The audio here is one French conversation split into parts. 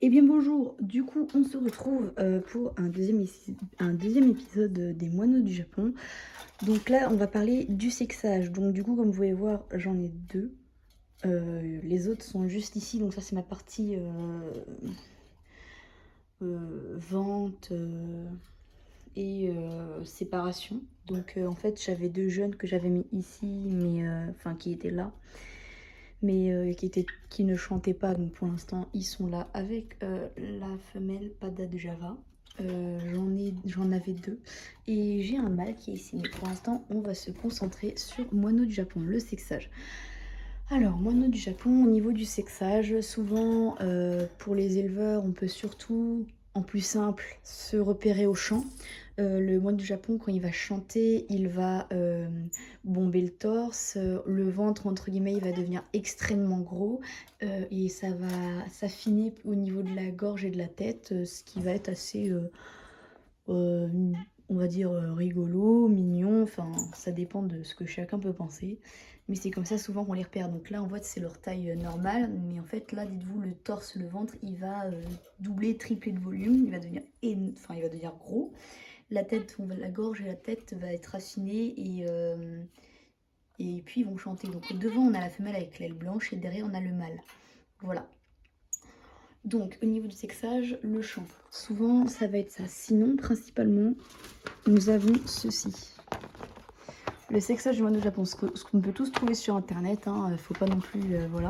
Eh bien bonjour, du coup on se retrouve pour un deuxième épisode des moineaux du Japon. Donc là on va parler du sexage. Donc du coup comme vous pouvez voir j'en ai deux. Les autres sont juste ici, donc ça c'est ma partie vente et séparation. Donc en fait j'avais deux jeunes que j'avais mis ici, mais enfin qui étaient là, mais qui ne chantaient pas. Donc pour l'instant ils sont là avec la femelle Pada de Java. J'en avais deux et j'ai un mâle qui est ici, mais pour l'instant on va se concentrer sur moineau du Japon, le sexage. Alors moineau du Japon, au niveau du sexage, souvent pour les éleveurs on peut surtout en plus simple se repérer au chant. Le moine du Japon, quand il va chanter, il va bomber le torse, le ventre, entre guillemets, il va devenir extrêmement gros et ça va s'affiner au niveau de la gorge et de la tête, ce qui va être assez, euh, on va dire, rigolo, mignon, enfin, ça dépend de ce que chacun peut penser. Mais c'est comme ça souvent qu'on les repère. Donc là, on voit que c'est leur taille normale, mais en fait, là, dites-vous, le torse, le ventre, il va doubler, tripler de volume, il va devenir, enfin, il va devenir gros. La tête, la gorge et la tête va être affinée et puis ils vont chanter. Donc devant on a la femelle avec l'aile blanche et derrière on a le mâle. Voilà. Donc au niveau du sexage, le chant. Souvent ça va être ça. Sinon principalement nous avons ceci. Le sexage du moineau Japon, ce qu'on peut tous trouver sur internet, hein, faut pas non plus, voilà.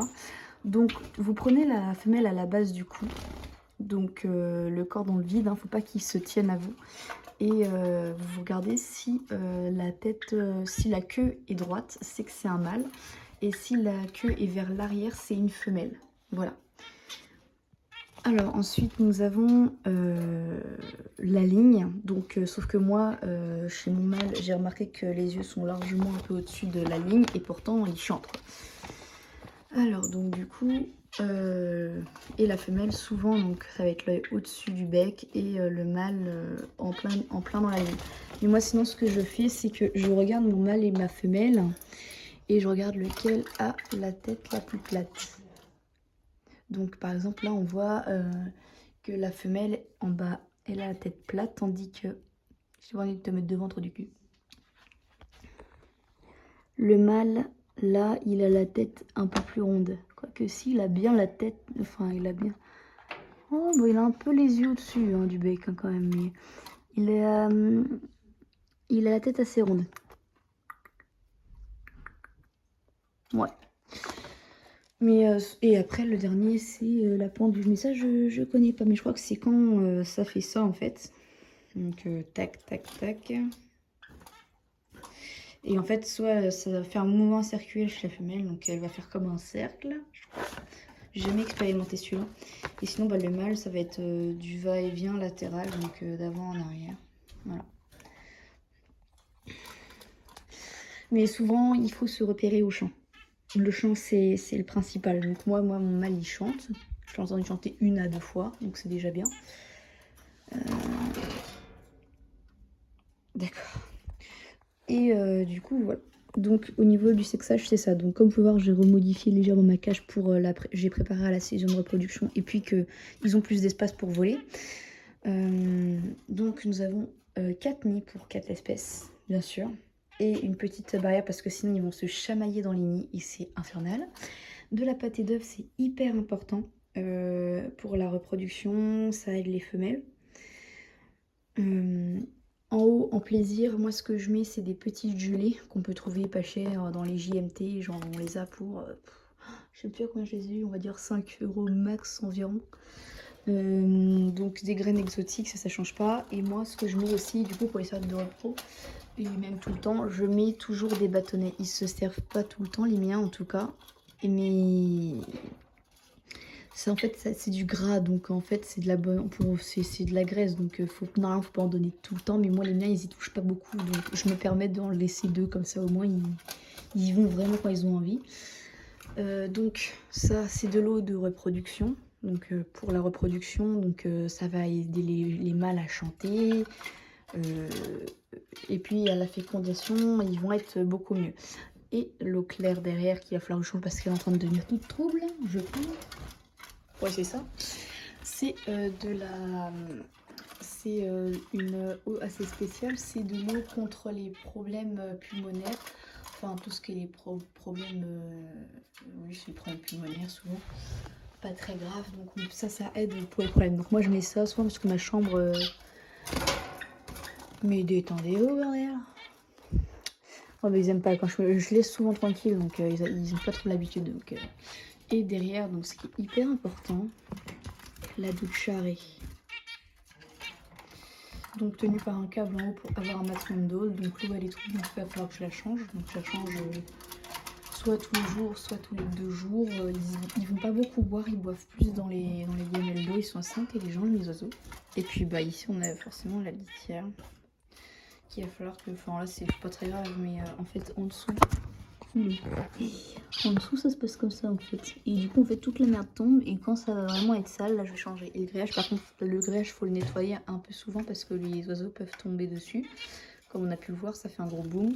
Donc vous prenez la femelle à la base du cou, donc le corps dans le vide, hein, faut pas qu'il se tienne à vous. Et vous regardez si la tête, si la queue est droite, c'est que c'est un mâle. Et si la queue est vers l'arrière, c'est une femelle. Voilà. Alors ensuite nous avons la ligne. Donc sauf que moi, chez mon mâle, j'ai remarqué que les yeux sont largement un peu au-dessus de la ligne et pourtant il chante, quoi. Alors donc du coup, et la femelle souvent donc ça va être l'œil au-dessus du bec et le mâle en plein dans la ligne. Mais moi sinon ce que je fais c'est que je regarde mon mâle et ma femelle et je regarde lequel a la tête la plus plate. Donc par exemple là on voit que la femelle en bas elle a la tête plate tandis que, j'ai envie de te mettre devant trop du cul. Le mâle, là, il a la tête un peu plus ronde. Quoique si, il a bien la tête, enfin, il a bien... Oh, bon, il a un peu les yeux au-dessus hein, du bec hein, quand même, mais il a la tête assez ronde. Ouais. Mais, et après, le dernier, c'est la pendule. Mais ça, je connais pas, mais je crois que c'est quand ça fait ça, en fait. Donc, tac, tac, tac. Et en fait, soit ça va faire un mouvement circulaire chez la femelle, donc elle va faire comme un cercle. J'ai jamais expérimenté celui-là. Et sinon, bah, le mâle, ça va être du va-et-vient latéral, donc d'avant en arrière. Voilà. Mais souvent, il faut se repérer au chant. Le chant, c'est le principal. Donc moi, mon mâle, il chante. Je l'ai entendu chanter 1 à 2 fois, donc c'est déjà bien. D'accord. Et du coup, voilà. Donc au niveau du sexage, c'est ça. Donc comme vous pouvez voir, j'ai remodifié légèrement ma cage pour j'ai préparé à la saison de reproduction et puis qu'ils ont plus d'espace pour voler. Donc nous avons 4 nids pour 4 espèces, bien sûr. Et une petite barrière parce que sinon ils vont se chamailler dans les nids et c'est infernal. De la pâtée d'œuf, c'est hyper important pour la reproduction, ça aide les femelles. En haut, en plaisir, moi ce que je mets c'est des petits gelées qu'on peut trouver pas cher dans les JMT, genre on les a pour, je sais plus à combien je les ai eu, on va dire 5 € max environ. Donc des graines exotiques, ça change pas. Et moi ce que je mets aussi du coup pour les salades de repos, et même tout le temps, je mets toujours des bâtonnets. Ils se servent pas tout le temps, les miens en tout cas. Mais c'est en fait c'est du gras, donc en fait c'est de la bonne, c'est de la graisse, donc normalement faut pas en donner tout le temps, mais moi les miens ils y touchent pas beaucoup, donc je me permets d'en laisser 2 comme ça au moins ils y vont vraiment quand ils ont envie. Donc ça c'est de l'eau de reproduction, donc pour la reproduction, donc ça va aider les mâles à chanter, et puis à la fécondation ils vont être beaucoup mieux. Et l'eau claire derrière qu'il va falloir que je change parce qu'elle est en train de devenir toute trouble, je pense. Ouais, c'est ça. c'est une eau assez spéciale, c'est de l'eau contre les problèmes pulmonaires, enfin tout ce qui est les problèmes, oui c'est les problèmes pulmonaires souvent, pas très grave, donc ça aide pour les problèmes. Donc moi je mets ça souvent parce que ma chambre, mais détendez l'eau derrière. Oh mais ils aiment pas quand je laisse souvent tranquille, donc ils ont pas trop l'habitude. Donc, et derrière, donc ce qui est hyper important, la douche à donc tenue par un câble en haut pour avoir un maximum d'eau. Donc l'eau elle est trop, donc il va falloir que je la change. Donc je la change soit tous les jours, soit tous les 2 jours. Ils vont pas beaucoup boire, ils boivent plus dans les gamelles d'eau. Ils sont assez intelligents les oiseaux. Et puis bah ici on a forcément la litière qu'il va falloir que, enfin là c'est pas très grave, mais en fait en dessous. En dessous ça se passe comme ça en fait. Et du coup en fait toute la merde tombe et quand ça va vraiment être sale, là je vais changer. Et le grillage par contre, le grillage faut le nettoyer un peu souvent parce que les oiseaux peuvent tomber dessus. Comme on a pu le voir, ça fait un gros boom.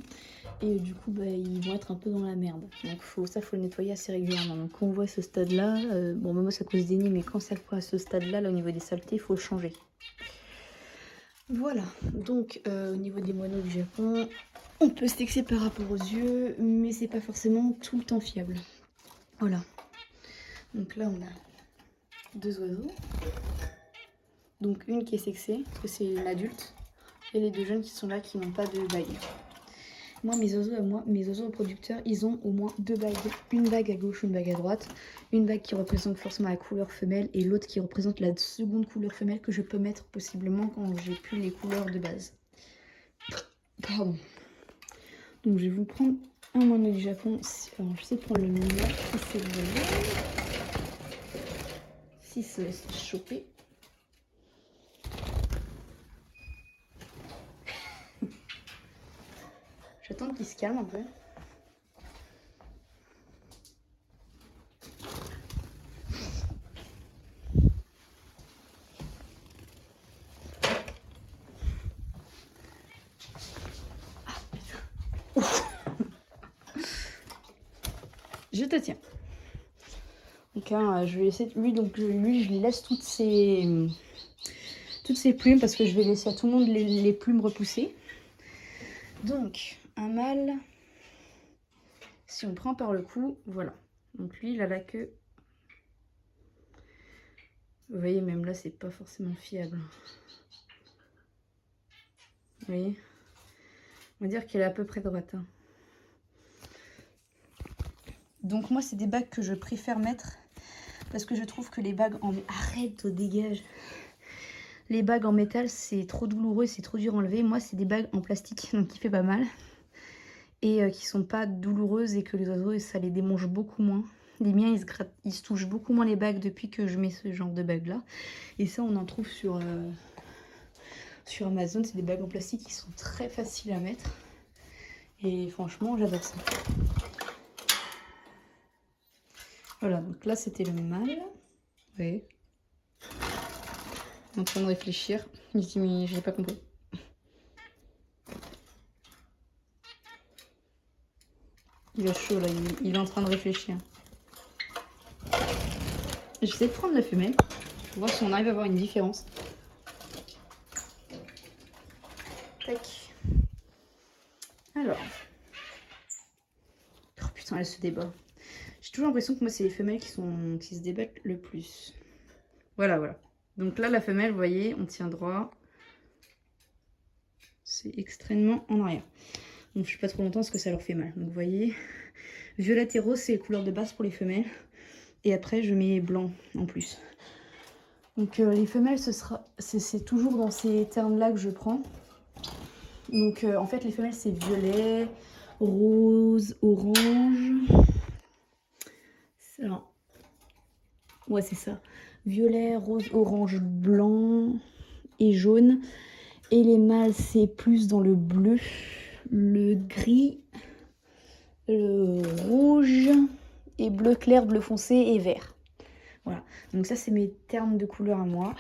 Et du coup bah, ils vont être un peu dans la merde. Donc faut le nettoyer assez régulièrement. Donc quand on voit ce stade là, bon moi ça cause des nids, mais quand ça prend à ce stade là, au niveau des saletés, il faut le changer. Voilà, donc au niveau des moineaux du Japon, on peut se texter par rapport aux yeux, mais c'est pas forcément tout le temps fiable. Voilà. Donc là, on a 2 oiseaux. Donc une qui est sexée, parce que c'est une adulte, et les 2 jeunes qui sont là, qui n'ont pas de bague. Moi, mes oiseaux reproducteurs, ils ont au moins 2 bagues. Une bague à gauche, une bague à droite. Une bague qui représente forcément la couleur femelle et l'autre qui représente la seconde couleur femelle que je peux mettre possiblement quand j'ai plus les couleurs de base. Pardon. Donc je vais vous prendre un moineau du Japon. Alors je sais prendre le meilleur si c'est le meilleur. Si se laisse choper. J'attends qu'il se calme un peu. Je te tiens. Donc hein, je vais laisser lui, donc lui je lui laisse toutes ses plumes parce que je vais laisser à tout le monde les plumes repousser. Donc un mâle, si on prend par le cou, voilà. Donc lui il a la queue. Vous voyez, même là c'est pas forcément fiable. Vous voyez, on va dire qu'elle est à peu près droite. Hein. Donc moi c'est des bagues que je préfère mettre parce que je trouve que les bagues en... Arrête, dégage. Les bagues en métal c'est trop douloureux, c'est trop dur à enlever. Moi c'est des bagues en plastique, donc qui fait pas mal. Et qui sont pas douloureuses et que les oiseaux ça les démange beaucoup moins. Les miens ils se touchent beaucoup moins les bagues depuis que je mets ce genre de bagues là. Et ça on en trouve sur Amazon, c'est des bagues en plastique qui sont très faciles à mettre. Et franchement j'adore ça. Voilà, donc là c'était le mâle. Vous voyez, en train de réfléchir. Il dit mais j'ai pas compris. Il a chaud là, il est en train de réfléchir. J'essaie de prendre la femelle pour voir si on arrive à avoir une différence. Tac. Alors. Oh putain, elle se débat. J'ai toujours l'impression que moi c'est les femelles qui se débattent le plus. Voilà, voilà. Donc là la femelle, vous voyez, on tient droit. C'est extrêmement en arrière. Donc je suis pas trop longtemps parce que ça leur fait mal. Donc vous voyez, violette et rose c'est les couleurs de base pour les femelles. Et après je mets blanc en plus. Donc les femelles c'est toujours dans ces termes là que je prends. Donc en fait les femelles c'est violet, rose, orange. Alors, ouais c'est ça. Violet, rose, orange, blanc et jaune. Et les mâles c'est plus dans le bleu, le gris, le rouge et bleu clair, bleu foncé et vert. Voilà, donc ça c'est mes termes de couleur à moi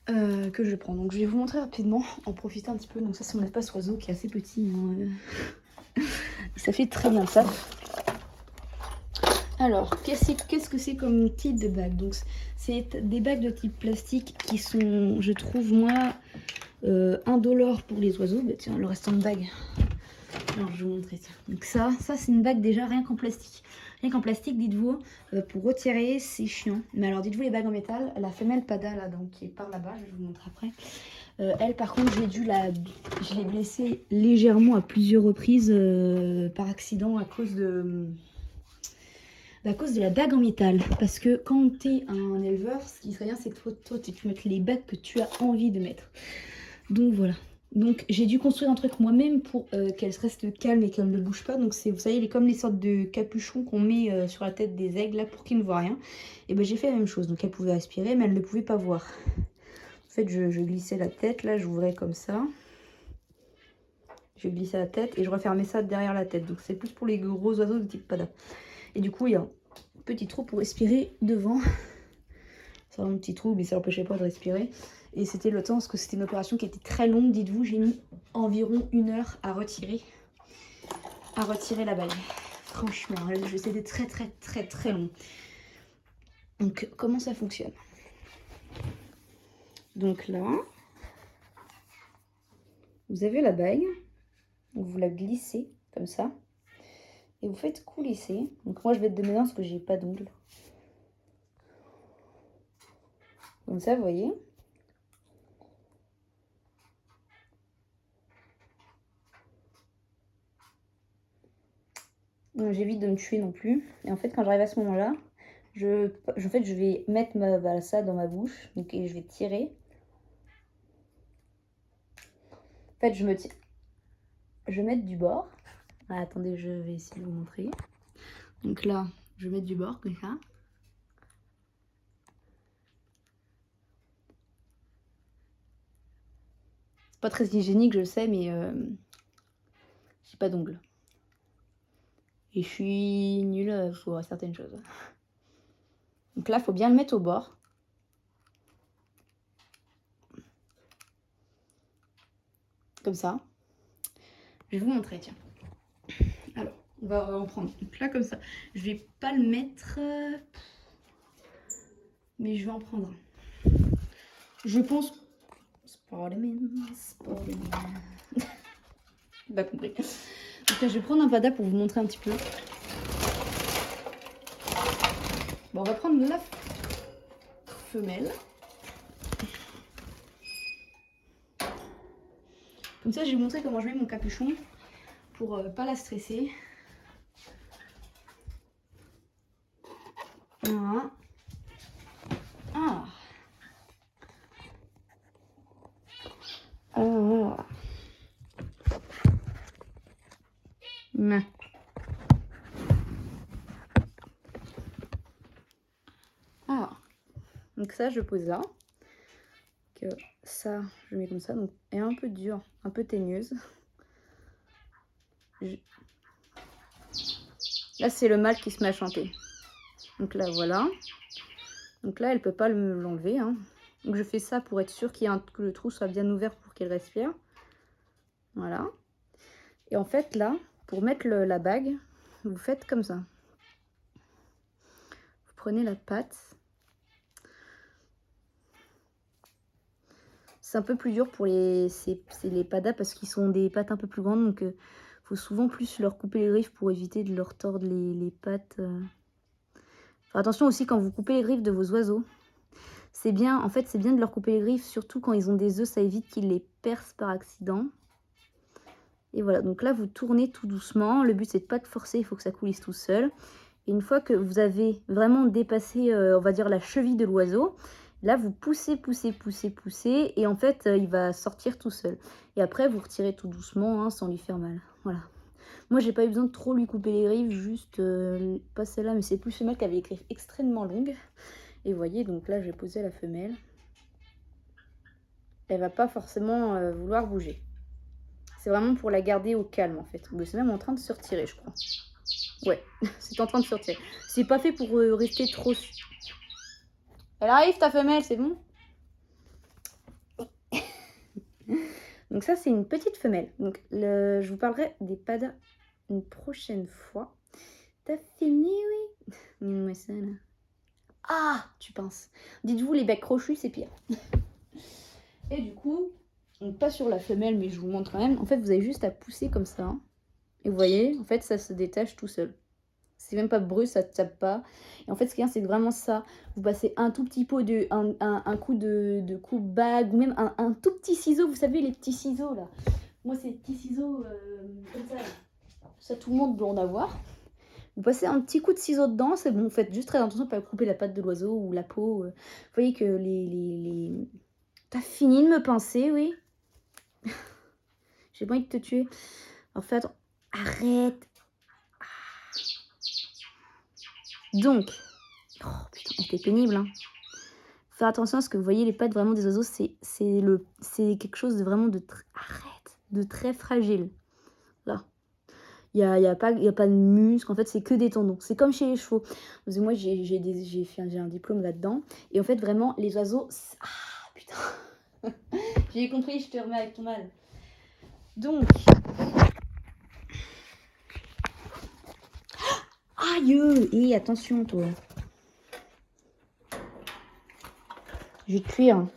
que je prends. Donc je vais vous montrer rapidement, en profiter un petit peu. Donc ça c'est mon espace oiseau qui est assez petit. Hein. Ça fait très bien ça. Alors, qu'est-ce que c'est comme type de bague? Donc, c'est des bagues de type plastique qui sont, je trouve, moi, indolores pour les oiseaux. Bah, tiens, le restant de bague. Alors, je vais vous montrer ça. Donc ça c'est une bague déjà rien qu'en plastique. Rien qu'en plastique, dites-vous, pour retirer, c'est chiant. Mais alors, dites-vous, les bagues en métal, la femelle Pada, là, donc, qui est par là-bas, je vais vous montrer après. Elle, par contre, je l'ai blessée légèrement à plusieurs reprises par accident à cause de la bague en métal. Parce que quand tu es un éleveur, ce qui serait bien, c'est que toi, tu mettes les bagues que tu as envie de mettre. Donc voilà. Donc j'ai dû construire un truc moi-même pour qu'elle reste calme et qu'elle ne bouge pas. Donc c'est, vous savez, comme les sortes de capuchons qu'on met sur la tête des aigles là pour qu'ils ne voient rien. Et ben j'ai fait la même chose. Donc elle pouvait respirer, mais elle ne pouvait pas voir. En fait, je glissais la tête, là, j'ouvrais comme ça. Je glissais la tête et je refermais ça derrière la tête. Donc c'est plus pour les gros oiseaux de type Pada. Et du coup, il y a un petit trou pour respirer devant. C'est un petit trou, mais ça n'empêchait pas de respirer. Et c'était le temps, parce que c'était une opération qui était très longue. Dites-vous, j'ai mis environ 1 heure à retirer la bague. Franchement, c'était très long. Donc, comment ça fonctionne? Donc là, vous avez la bague. Vous la glissez comme ça. Et vous faites coulisser. Donc moi, je vais être de mes mains parce que j'ai pas d'ongles. Comme ça, vous voyez. J'évite de me tuer non plus. Et en fait, quand j'arrive à ce moment-là, je vais mettre ça dans ma bouche. Donc, et je vais tirer. En fait, je vais mettre du bord. Ah, attendez, je vais essayer de vous montrer. Donc là, je vais mettre du bord comme ça. C'est pas très hygiénique, je le sais, mais j'ai pas d'ongles. Et je suis nulle pour certaines choses. Donc là, il faut bien le mettre au bord. Comme ça. Je vais vous montrer, tiens. Alors, on va en prendre. Donc là, comme ça. Je vais pas le mettre... mais je vais en prendre un. Je pense... Spider-Man. Pas compris. Donc là, je vais prendre un Pada pour vous montrer un petit peu. Bon, on va prendre la femelle. Comme ça, je vais vous montrer comment je mets mon capuchon pour pas la stresser. Voilà. Ah. Ah. Non. Ah. Donc ça, je pose là. Que ça, je mets comme ça. Donc, elle est un peu dure, un peu teigneuse. Là, c'est le mâle qui se met à chanter. Donc là, voilà. Donc là, elle peut pas l'enlever. Hein. Donc je fais ça pour être sûr que le trou soit bien ouvert pour qu'elle respire. Voilà. Et en fait, là, pour mettre la bague, vous faites comme ça. Vous prenez la patte. C'est un peu plus dur pour les Padas parce qu'ils sont des pattes un peu plus grandes. Donc, faut souvent plus leur couper les griffes pour éviter de leur tordre les pattes. Enfin, attention aussi quand vous coupez les griffes de vos oiseaux. C'est bien, en fait, c'est bien de leur couper les griffes, surtout quand ils ont des œufs, ça évite qu'ils les percent par accident. Et voilà, donc là, vous tournez tout doucement. Le but, c'est de pas de forcer, il faut que ça coulisse tout seul. Et une fois que vous avez vraiment dépassé, on va dire, la cheville de l'oiseau, là, vous poussez, et en fait, il va sortir tout seul. Et après, vous retirez tout doucement, hein, sans lui faire mal. Voilà. Moi, j'ai pas eu besoin de trop lui couper les griffes, juste pas celle-là, mais c'est plus ce mâle qui avait les griffes extrêmement longues. Et vous voyez, donc là, j'ai posé la femelle. Elle va pas forcément vouloir bouger. C'est vraiment pour la garder au calme, en fait. C'est même en train de se retirer, je crois. Ouais, c'est en train de se retirer. C'est pas fait pour rester trop... Elle arrive, ta femelle, c'est bon? Donc ça, c'est une petite femelle. Donc je vous parlerai des Padas une prochaine fois. T'as fini, oui? Dis-moi ça, là. Ah, tu pinces. Dites-vous, les becs crochus, c'est pire. Et du coup, donc pas sur la femelle, mais je vous montre quand même. En fait, vous avez juste à pousser comme ça. Et vous voyez, en fait, ça se détache tout seul. C'est même pas brut, ça ne tape pas. Et en fait, ce qu'il y a, c'est vraiment ça. Vous passez un tout petit pot de... un coup de coupe-bague, ou même un tout petit ciseau. Vous savez, les petits ciseaux, là. Moi, c'est les petits ciseaux comme ça, là. Ça, tout le monde doit en avoir. Vous passez un petit coup de ciseau dedans, c'est bon. Vous faites juste très attention de ne pas couper la patte de l'oiseau ou la peau. Vous voyez que les... T'as fini de me pincer, oui? J'ai pas envie de te tuer. Alors fais attention. Arrête. Donc, oh putain, c'était pénible, hein. Faire attention à ce que vous voyez, les pattes vraiment des oiseaux, c'est quelque chose de vraiment de très fragile. Là. Il y a pas de muscle, en fait, c'est que des tendons. C'est comme chez les chevaux. Parce que moi, j'ai un diplôme là-dedans. Et en fait, vraiment, les oiseaux... Ah, putain. J'ai compris, je te remets avec ton mal. Donc... Aïe! Et attention, toi. Je vais te cuire.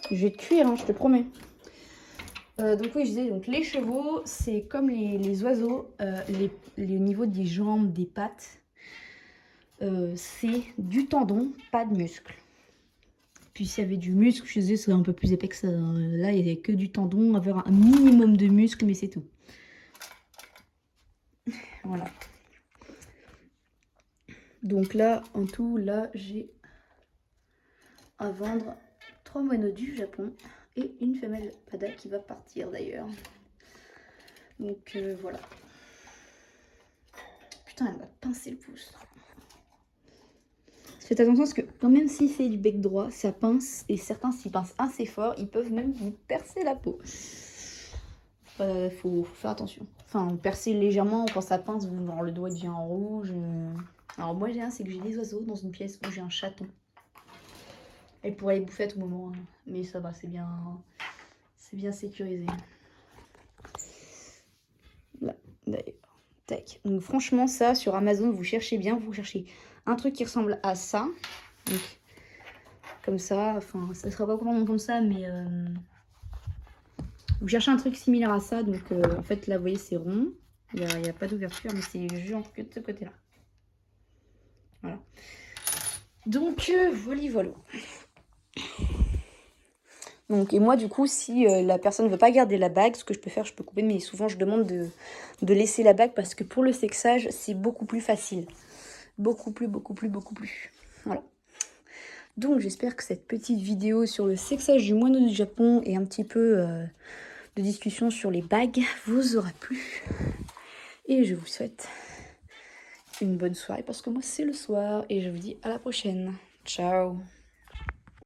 Je vais te cuire, hein, je te promets. Donc oui, je disais, donc les chevaux, c'est comme les oiseaux, le niveau des jambes, des pattes, c'est du tendon, pas de muscle. Puis s'il y avait du muscle, je disais, ce serait un peu plus épais que ça. Là, il n'y avait que du tendon, avoir un minimum de muscle, mais c'est tout. Voilà. Donc là, en tout, là, j'ai à vendre 3 moineaux du Japon et une femelle Pada qui va partir d'ailleurs. Donc voilà. Putain, elle m'a pincé le pouce. Faites attention parce que quand même si c'est du bec droit, ça pince. Et certains, s'ils pincent assez fort, ils peuvent même vous percer la peau. Faut faire attention. Enfin, percer légèrement quand ça pince, le doigt devient rouge. Alors moi j'ai un, c'est que j'ai des oiseaux dans une pièce où j'ai un chaton. Elle pourrait les bouffer à tout moment, hein. Mais ça va, c'est bien sécurisé. Là, d'ailleurs. Tac. Donc franchement ça, sur Amazon, vous cherchez bien, vous cherchez un truc qui ressemble à ça. Donc, comme ça, enfin ça sera pas complètement comme ça, mais vous cherchez un truc similaire à ça. Donc en fait là, vous voyez, c'est rond. Il n'y a pas d'ouverture, mais c'est genre que de ce côté-là. Voilà. Donc voilà. Donc, et moi, du coup, si la personne ne veut pas garder la bague, ce que je peux faire, je peux couper, mais souvent, je demande de laisser la bague parce que pour le sexage, c'est beaucoup plus facile. Beaucoup plus. Voilà. Donc, j'espère que cette petite vidéo sur le sexage du moineau du Japon et un petit peu de discussion sur les bagues vous aura plu. Et je vous souhaite une bonne soirée parce que moi, c'est le soir et je vous dis à la prochaine. Ciao!